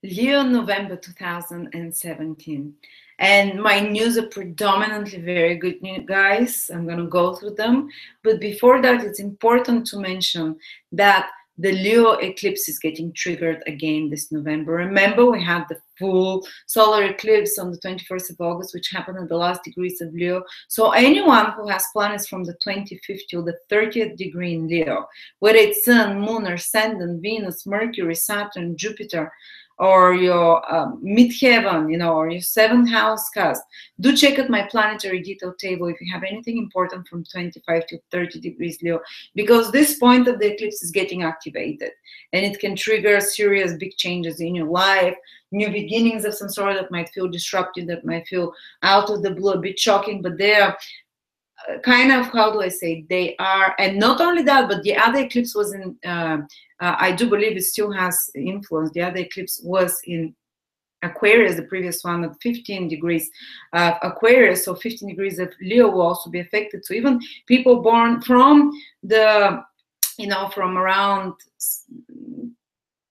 Leo, November 2017. And my news are predominantly very good news, guys. I'm going to go through them. But before that, it's important to mention that the Leo eclipse is getting triggered again this November. Remember, we had the full solar eclipse on the 21st of August, which happened at the last degrees of Leo. So anyone who has planets from the 25th till the 30th degree in Leo, whether it's Sun, Moon, Ascendant, Venus, Mercury, Saturn, Jupiter, or your midheaven, you know, or your seventh house cast, do check out my planetary detail table if you have anything important from 25 to 30 degrees Leo, because this point of the eclipse is getting activated and it can trigger serious big changes in your life, new beginnings of some sort that might feel disruptive, that might feel out of the blue, a bit shocking, but they are kind of, how do I say, they are, and not only that, but the other eclipse was in, I do believe it still has influence. The other eclipse was in Aquarius, the previous one at 15 degrees Aquarius, so 15 degrees of Leo will also be affected. So even people born from the, you know, from around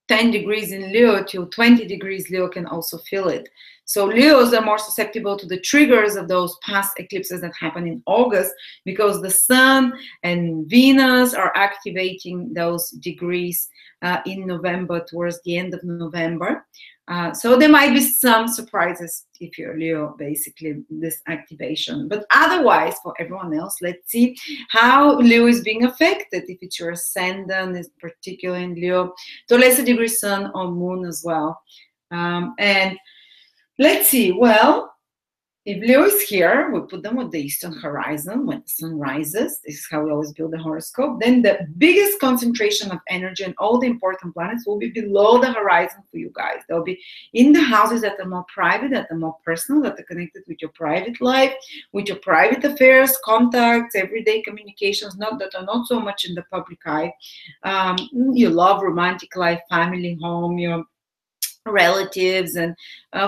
10 degrees in Leo till 20 degrees Leo can also feel it. So Leos are more susceptible to the triggers of those past eclipses that happen in August, because the Sun and Venus are activating those degrees in November, towards the end of November. So there might be some surprises if you're Leo, basically, this activation. But otherwise, for everyone else, let's see how Leo is being affected. If it's your ascendant, is particularly in Leo, to a lesser degree Sun or Moon as well. And let's see, well, if Leo is here, we put them at the eastern horizon when the sun rises. This is how we always build the horoscope. Then the biggest concentration of energy and all the important planets will be below the horizon for you guys. They'll be in the houses that are more private, that are more personal, that are connected with your private life, with your private affairs, contacts, everyday communications, not that are not so much in the public eye. Your love, romantic life, family, home, your relatives and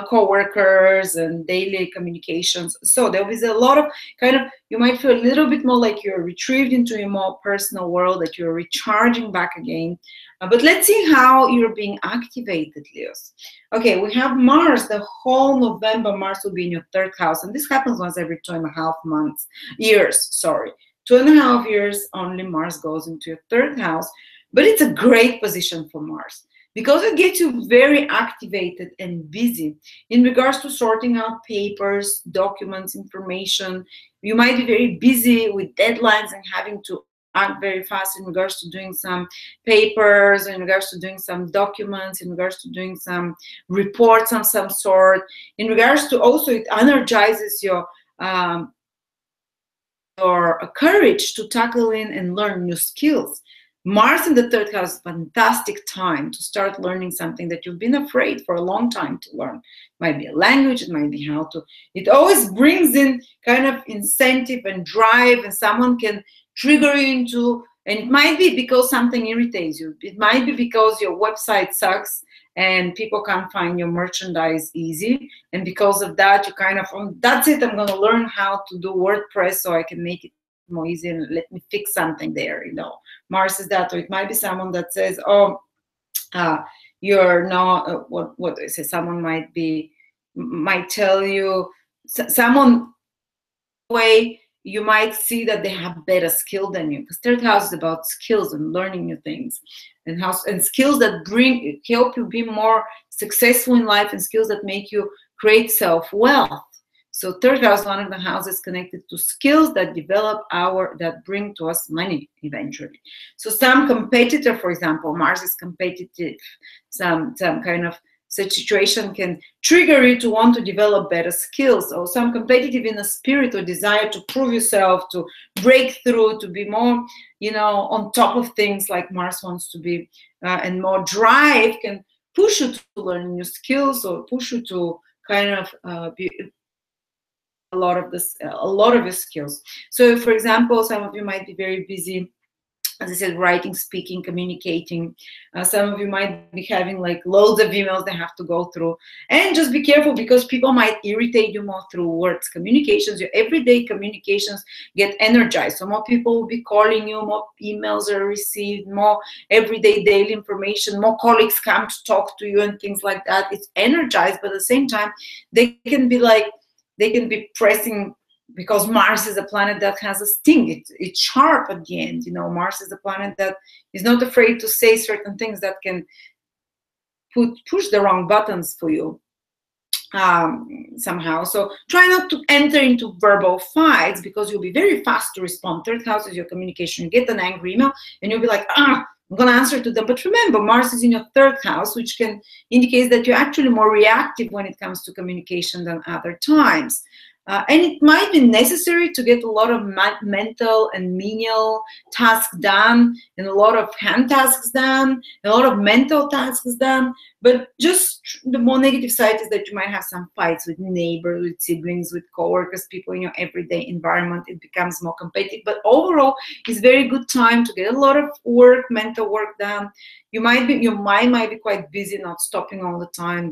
co-workers and daily communications. So there is a lot of kind of, you might feel a little bit more like you're retrieved into a more personal world, that you're recharging back again. But let's see how you're being activated, Leos. Okay, we have Mars. The whole November, Mars will be in your third house, and this happens once every 2.5 years, sorry. 2.5 years only Mars goes into your third house, but it's a great position for Mars, because it gets you very activated and busy in regards to sorting out papers, documents, information. You might be very busy with deadlines and having to act very fast in regards to doing some papers, in regards to doing some documents, in regards to doing some reports of some sort. In regards to also, it energizes your courage to tackle in and learn new skills. Mars in the third house is a fantastic time to start learning something that you've been afraid for a long time to learn. It might be a language, it might be how to, it always brings in kind of incentive and drive, and someone can trigger you into, and it might be because something irritates you. It might be because your website sucks and people can't find your merchandise easy. And because of that, you kind of, oh, that's it, I'm gonna learn how to do WordPress so I can make it more easy and let me fix something there, you know. Mars is that. Or it might be someone that says, oh, you're not, what do I say, someone might tell you, someone way you might see that they have better skill than you, because third house is about skills and learning new things, and skills that help you be more successful in life, and skills that make you create self-wealth. So third house is one of the houses connected to skills that develop that bring to us money eventually. So some competitor, for example, Mars is competitive, some kind of situation can trigger you to want to develop better skills, or some competitive in a spirit or desire to prove yourself, to break through, to be more, you know, on top of things like Mars wants to be, and more drive can push you to learn new skills, or push you to kind of be a lot of your skills. So for example, some of you might be very busy as I said, writing, speaking, communicating. Some of you might be having like loads of emails they have to go through. And just be careful, because people might irritate you more through words. Communications, your everyday communications get energized. So more people will be calling you, more emails are received, more everyday daily information, more colleagues come to talk to you and things like that. It's energized, but at the same time, they can be pressing, because Mars is a planet that has a sting. It's sharp at the end. You know, Mars is a planet that is not afraid to say certain things that can push the wrong buttons for you somehow. So try not to enter into verbal fights, because you'll be very fast to respond. Third house is your communication. You get an angry email and you'll be like, I'm going to answer to them. But remember, Mars is in your third house, which can indicate that you're actually more reactive when it comes to communication than other times. And it might be necessary to get a lot of mental and menial tasks done, and a lot of hand tasks done, and a lot of mental tasks done. But just the more negative side is that you might have some fights with neighbors, with siblings, with coworkers, people in your everyday environment. It becomes more competitive. But overall, it's very good time to get a lot of work, mental work done. Your mind might be quite busy, not stopping all the time.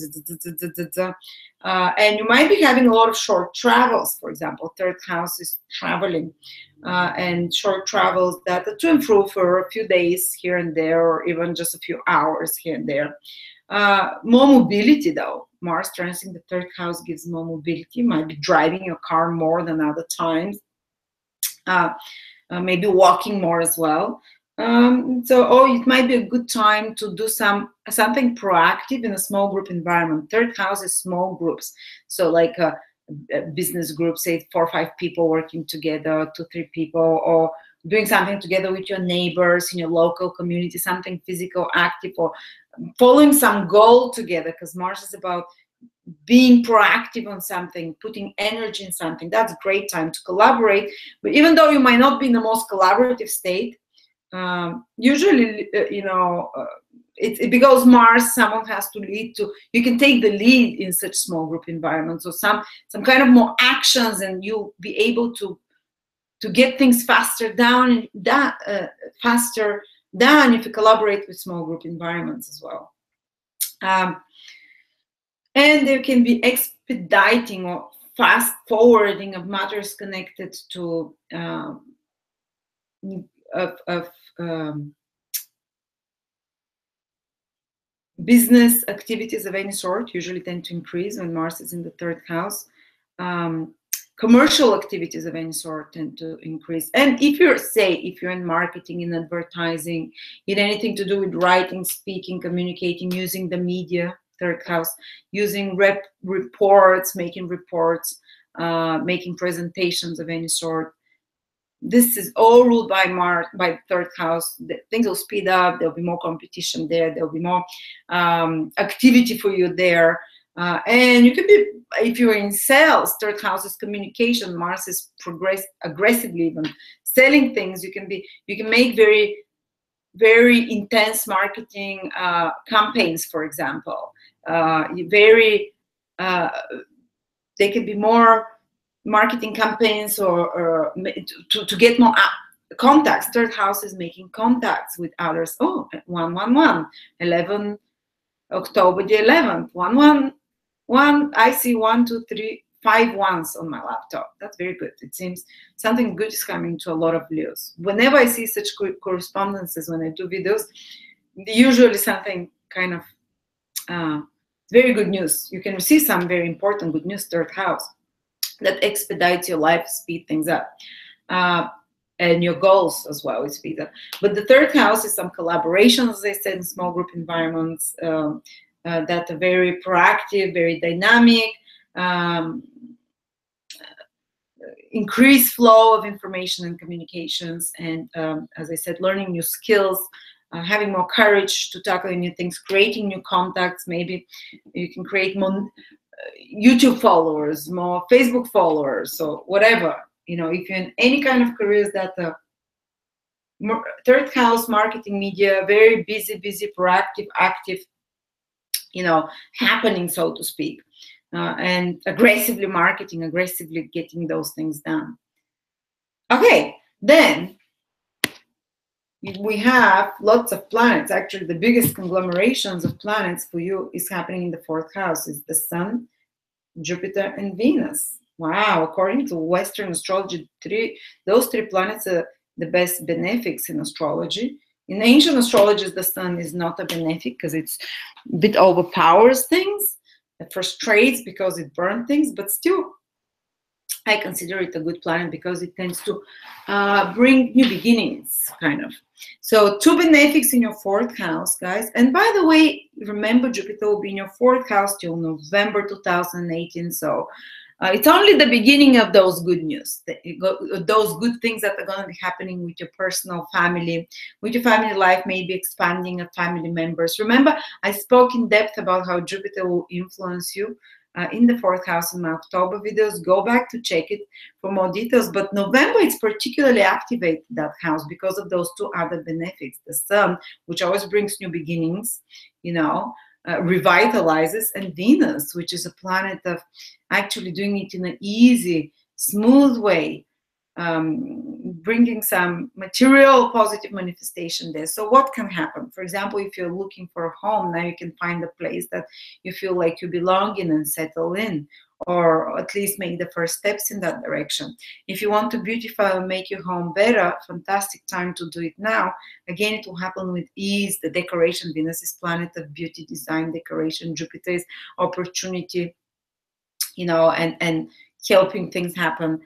And you might be having a lot of short travels. For example, third house is traveling, and short travels that are to and fro for a few days here and there, or even just a few hours here and there. More mobility, though. Mars transiting the third house gives more mobility. You might be driving your car more than other times. Maybe walking more as well. It might be a good time to do something proactive in a small group environment. Third house is small groups, so like a business group, say 4 or 5 people working together, 2 or 3 people, or doing something together with your neighbors in your local community, something physical, active, or following some goal together, because Mars is about being proactive on something, putting energy in something. That's a great time to collaborate. But even though you might not be in the most collaborative state, usually, because Mars, someone has to lead to. You can take the lead in such small group environments, or some kind of more actions, and you'll be able to get things faster done if you collaborate with small group environments as well. And there can be expediting or fast forwarding of matters connected to business activities of any sort. Usually tend to increase when Mars is in the third house. Commercial activities of any sort tend to increase. And if you're in marketing, in advertising, in anything to do with writing, speaking, communicating, using the media, third house, using reports, making presentations of any sort. This is all ruled by Mars, by the third house. Things will speed up. There'll be more competition there. There'll be more activity for you there. And you can be, if you're in sales, third house is communication. Mars is aggressively even selling things. You can make very, very intense marketing campaigns, for example. They can be more marketing campaigns or to get more contacts. Third house is making contacts with others. 111, 11 October the 11th, 111. I see 1, 2, 3, 5 ones on my laptop. That's very good. It seems something good is coming to a lot of Leos. Whenever I see such correspondences when I do videos, usually something kind of very good news. You can receive some very important good news, third house, that expedites your life, speed things up. And your goals as well is speed up. But the third house is some collaborations, as I said, in small group environments that are very proactive, very dynamic, increased flow of information and communications, and as I said, learning new skills, having more courage to tackle new things, creating new contacts. Maybe you can create more YouTube followers, more Facebook followers, or whatever. If you're in any kind of careers that third house, marketing, media, very busy, proactive, active, happening, so to speak, and aggressively marketing, aggressively getting those things done. Okay, then we have lots of planets. Actually, the biggest conglomerations of planets for you is happening in the fourth house. It's the Sun, Jupiter, and Venus. Wow, according to Western astrology, those three planets are the best benefics in astrology. In ancient astrology, the Sun is not a benefic because it's a bit overpowers things. It frustrates because it burns things, but still, I consider it a good planet because it tends to bring new beginnings, kind of. So, two benefics in your fourth house, guys. And by the way, remember Jupiter will be in your fourth house till November 2018. So, it's only the beginning of those good news, those good things that are going to be happening with your personal family, with your family life, maybe expanding of family members. Remember, I spoke in depth about how Jupiter will influence you in the fourth house in my October videos. Go back to check it for more details. But November, it's particularly activated that house because of those two other benefics. The Sun, which always brings new beginnings, revitalizes, and Venus, which is a planet of actually doing it in an easy, smooth way, bringing some material positive manifestation there. So what can happen? For example, if you're looking for a home, now you can find a place that you feel like you belong in and settle in, or at least make the first steps in that direction. If you want to beautify and make your home better, fantastic time to do it now. Again, it will happen with ease. The decoration, Venus is planet of beauty, design, decoration. Jupiter is opportunity, and helping things happen.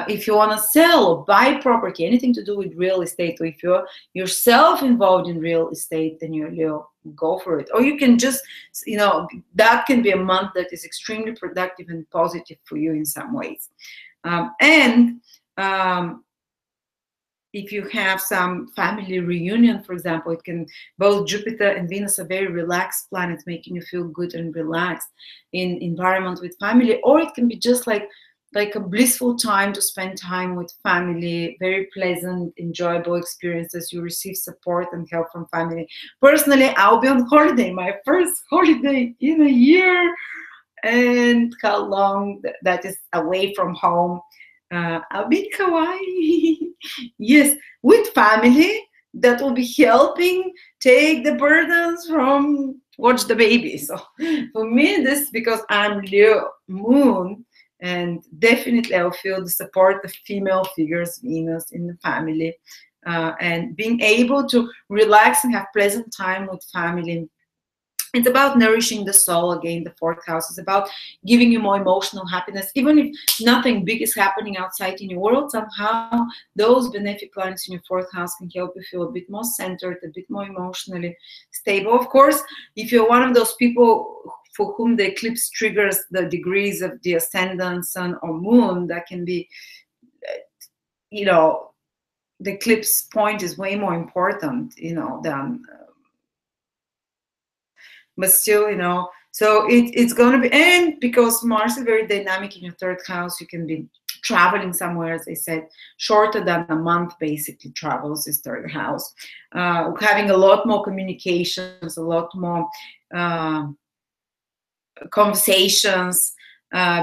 If you want to sell or buy property, anything to do with real estate, or if you're yourself involved in real estate, then you'll go for it. Or you can just, that can be a month that is extremely productive and positive for you in some ways. If you have some family reunion, for example, both Jupiter and Venus are very relaxed planets, making you feel good and relaxed in environment with family, or it can be just like a blissful time to spend time with family, very pleasant, enjoyable experiences. You receive support and help from family. Personally, I'll be on holiday, my first holiday in a year, and how long that is away from home. I'll be in Hawaii. Yes, with family that will be helping take the burdens from watch the baby. So for me, this, because I'm Leo moon, and definitely I'll feel the support of female figures, Venus in the family, and being able to relax and have pleasant time with family. It's about nourishing the soul. Again, the fourth house is about giving you more emotional happiness. Even if nothing big is happening outside in your world, somehow those benefic planets in your fourth house can help you feel a bit more centered, a bit more emotionally stable. Of course, if you're one of those people for whom the eclipse triggers the degrees of the ascendant, sun, or moon, that can be, the eclipse point is way more important, than... But still, so it's going to be, and because Mars is very dynamic in your third house, you can be traveling somewhere, as I said, shorter than a month, basically travels is third house. Having a lot more communications, a lot more conversations,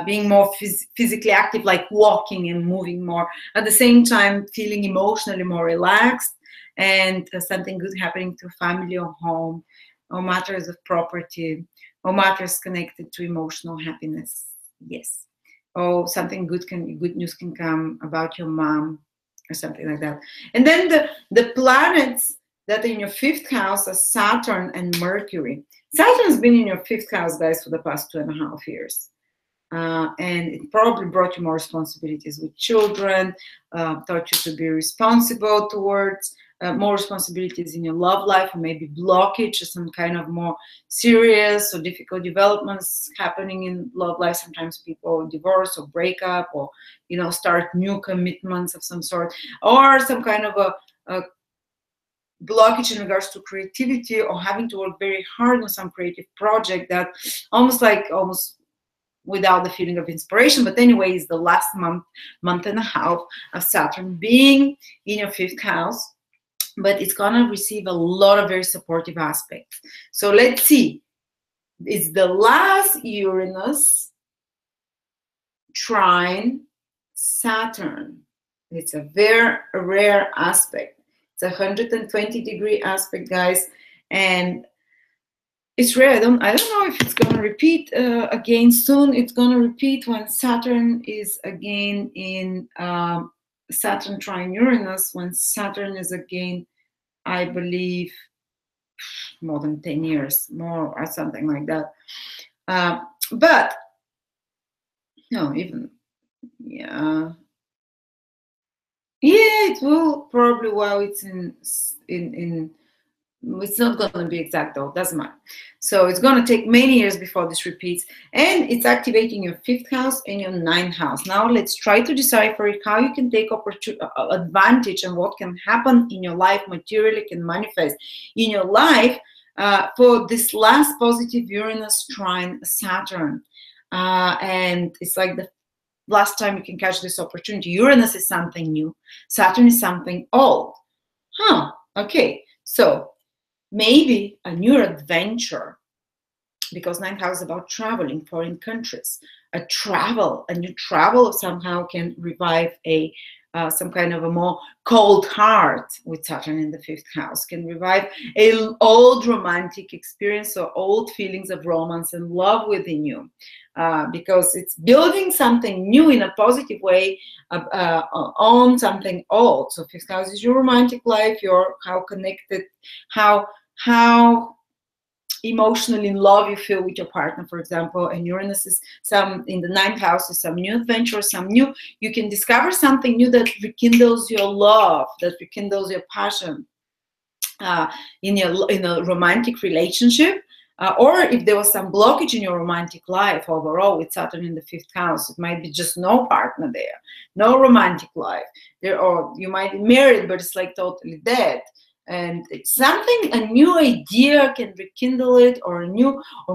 being more physically active, like walking and moving more. At the same time, feeling emotionally more relaxed, and something good happening to family or home, or matters of property, or matters connected to emotional happiness. Yes. Or something good news can come about your mom, or something like that. And then the planets that are in your fifth house are Saturn and Mercury. Saturn's been in your fifth house, guys, for the past 2.5 years. And it probably brought you more responsibilities with children, taught you to be responsible towards more responsibilities in your love life, or maybe blockage or some kind of more serious or difficult developments happening in love life. Sometimes people divorce or break up, or start new commitments of some sort, or some kind of a blockage in regards to creativity, or having to work very hard on some creative project that almost without the feeling of inspiration. But anyway, it's the last month and a half of Saturn being in your fifth house, but it's gonna receive a lot of very supportive aspects. So let's see. It's the last Uranus trine Saturn. It's a very rare aspect. It's a 120-degree aspect, guys, and it's rare. I don't know if it's gonna repeat again soon. It's gonna repeat when Saturn is again in Saturn trine Uranus. When Saturn is again, I believe, more than 10 years, more or something like that. But no, even yeah, it will probably while it's in it's not going to be exact though, doesn't matter. So it's going to take many years before this repeats, and it's activating your 5th house and your 9th house. Now let's try to decipher how you can take advantage and what can happen in your life materially, can manifest in your life for this last positive Uranus trine Saturn. And it's like the last time you can catch this opportunity. Uranus is something new. Saturn is something old. Okay. So maybe a new adventure, because 9th house is about traveling, foreign countries. A new travel somehow can revive some kind of a more cold heart with Saturn in the 5th house, can revive an old romantic experience or old feelings of romance and love within you, because it's building something new in a positive way on something old. So 5th house is your romantic life, how connected, how emotionally in love you feel with your partner, for example. And Uranus is in the 9th house is some new adventure, you can discover something new that rekindles your love, that rekindles your passion in a romantic relationship. Or if there was some blockage in your romantic life overall with Saturn in the 5th house, it might be just no partner there, no romantic life there, or you might be married but it's like totally dead. And it's something, a new idea can rekindle it, or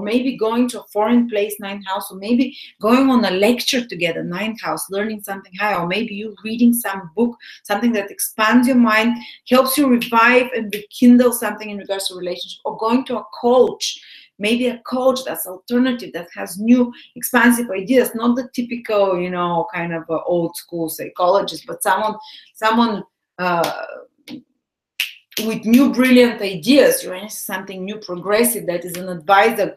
maybe going to a foreign place, 9th house, or maybe going on a lecture together, 9th house, learning something high, or maybe you reading some book, something that expands your mind, helps you revive and rekindle something in regards to relationship, or going to a coach, maybe a coach that's alternative, that has new expansive ideas, not the typical, kind of old school psychologist, but someone with new brilliant ideas. Something new, progressive, that is an advisor,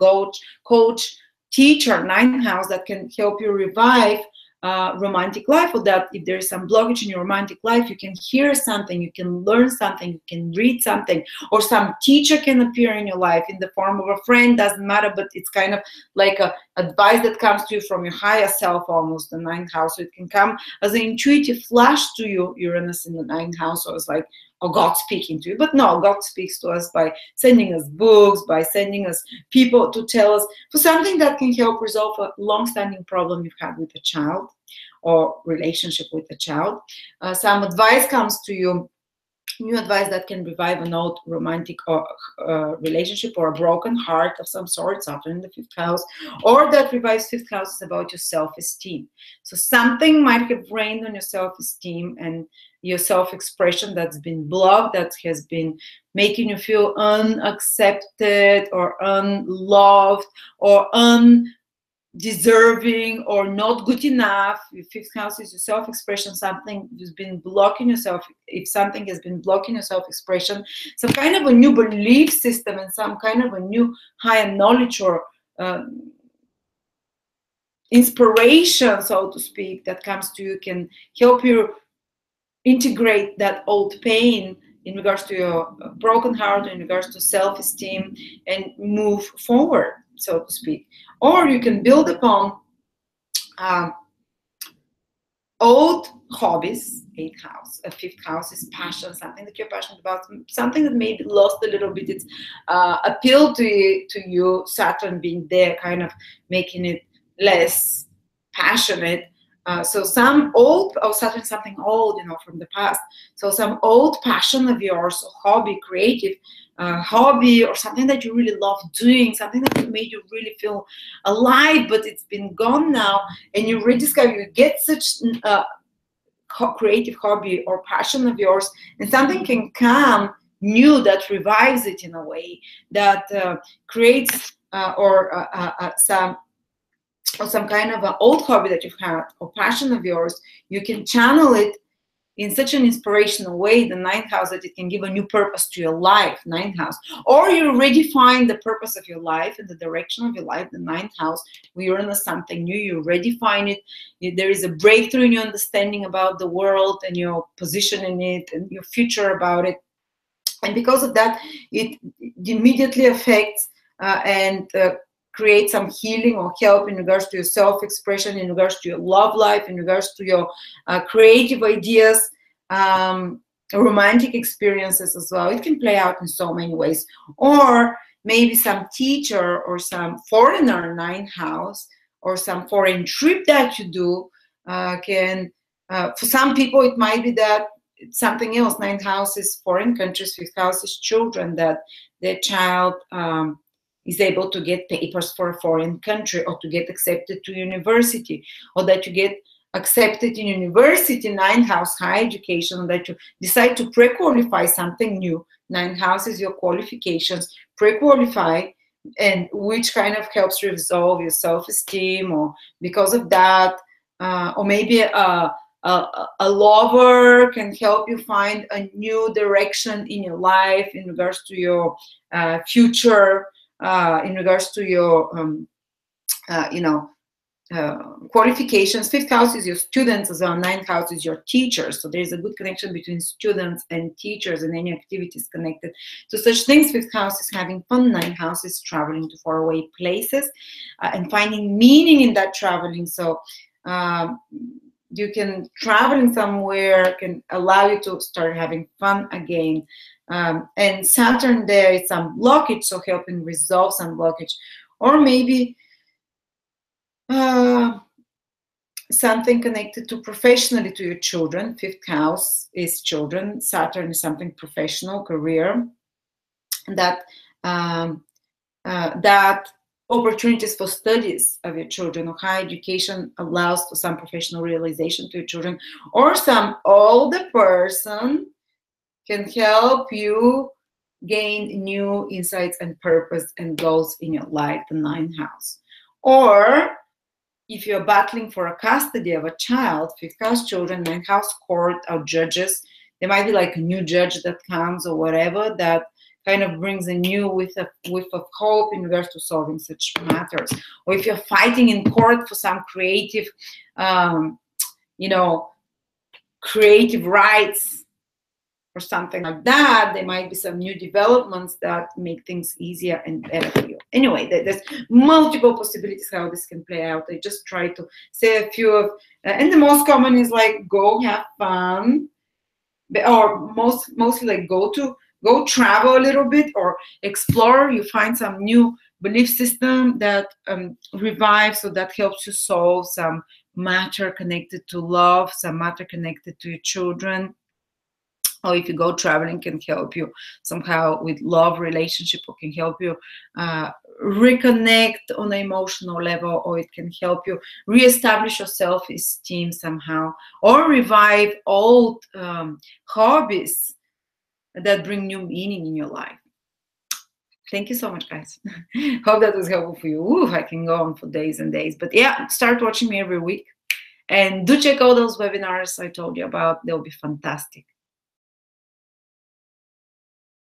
coach, teacher, 9th house, that can help you revive romantic life, or that if there is some blockage in your romantic life, you can hear something, you can learn something, you can read something, or some teacher can appear in your life in the form of a friend, doesn't matter, but it's kind of like a advice that comes to you from your higher self, almost, the 9th house. So it can come as an intuitive flash to you, Uranus in the 9th house, or it's like, or God speaking to you. But no, God speaks to us by sending us books, by sending us people to tell us for something that can help resolve a long-standing problem you've had with a child or relationship with a child. Some advice comes to you, new advice that can revive an old romantic relationship or a broken heart of some sort, Saturn in the 5th house, or that revives 5th house is about your self-esteem. So something might have rained on your self-esteem and your self-expression that's been blocked, that has been making you feel unaccepted or unloved or undeserving or not good enough. Your 5th house is your self-expression. Something has been blocking yourself. If something has been blocking your self-expression, some kind of a new belief system and some kind of a new higher knowledge or inspiration, so to speak, that comes to you, can help you integrate that old pain in regards to your broken heart, in regards to self-esteem, and move forward, so to speak. Or you can build upon old hobbies. 8th house, 5th house is passion, something that you're passionate about, something that maybe lost a little bit its appeal to you, Saturn being there, kind of making it less passionate. So some old, Saturn, something old, from the past. So some old passion of yours, hobby, creative hobby, or something that you really love doing, something that made you really feel alive, but it's been gone now, and you rediscover, you get such creative hobby or passion of yours, and something can come new that revives it in a way that creates some kind of an old hobby that you've had or passion of yours. You can channel it in such an inspirational way, the ninth house, that it can give a new purpose to your life, ninth house. Or you already find the purpose of your life and the direction of your life, the ninth house, we learn something new, you already find it. There is a breakthrough in your understanding about the world and your position in it and your future about it. And because of that, it immediately affects and create some healing or help in regards to your self-expression, in regards to your love life, in regards to your creative ideas, romantic experiences as well. It can play out in so many ways. Or maybe some teacher or some foreigner, ninth house, or some foreign trip that you do can, for some people, it might be that it's something else. Ninth house is foreign countries, fifth house is children, that their child is able to get papers for a foreign country, or to get accepted to university, or that you get accepted in university, ninth house, high education, or that you decide to pre-qualify something new. Ninth house is your qualifications, pre-qualify, and which kind of helps resolve your self-esteem, or because of that, or maybe a lover can help you find a new direction in your life in regards to your future, in regards to your qualifications. Fifth house is your students as well. Ninth house is your teachers. So there's a good connection between students and teachers and any activities connected to such things. Fifth house is having fun. Ninth house is traveling to faraway places and finding meaning in that traveling. So you can traveling somewhere can allow you to start having fun again. And Saturn there is some blockage, so helping resolve some blockage. Or maybe something connected to professionally to your children. Fifth house is children. Saturn is something professional, career. That that opportunities for studies of your children, or higher education allows for some professional realization to your children, or some older person can help you gain new insights and purpose and goals in your life, the ninth house. Or if you're battling for a custody of a child, fifth house children, ninth house court, or judges, there might be like a new judge that comes or whatever that kind of brings a new whiff of hope in regards to solving such matters. Or if you're fighting in court for some creative, creative rights or something like that, there might be some new developments that make things easier and better for you. Anyway, there's multiple possibilities how this can play out. I just try to say a few of, and the most common is like go have fun, or mostly like go travel a little bit or explore. You find some new belief system that revives, so that helps you solve some matter connected to love, some matter connected to your children. Or if you go traveling, can help you somehow with love relationship, or can help you reconnect on an emotional level, or it can help you reestablish your self-esteem somehow, or revive old hobbies that bring new meaning in your life. Thank you so much, guys. Hope that was helpful for you. Ooh, I can go on for days and days. But yeah, start watching me every week. And do check out those webinars I told you about. They'll be fantastic.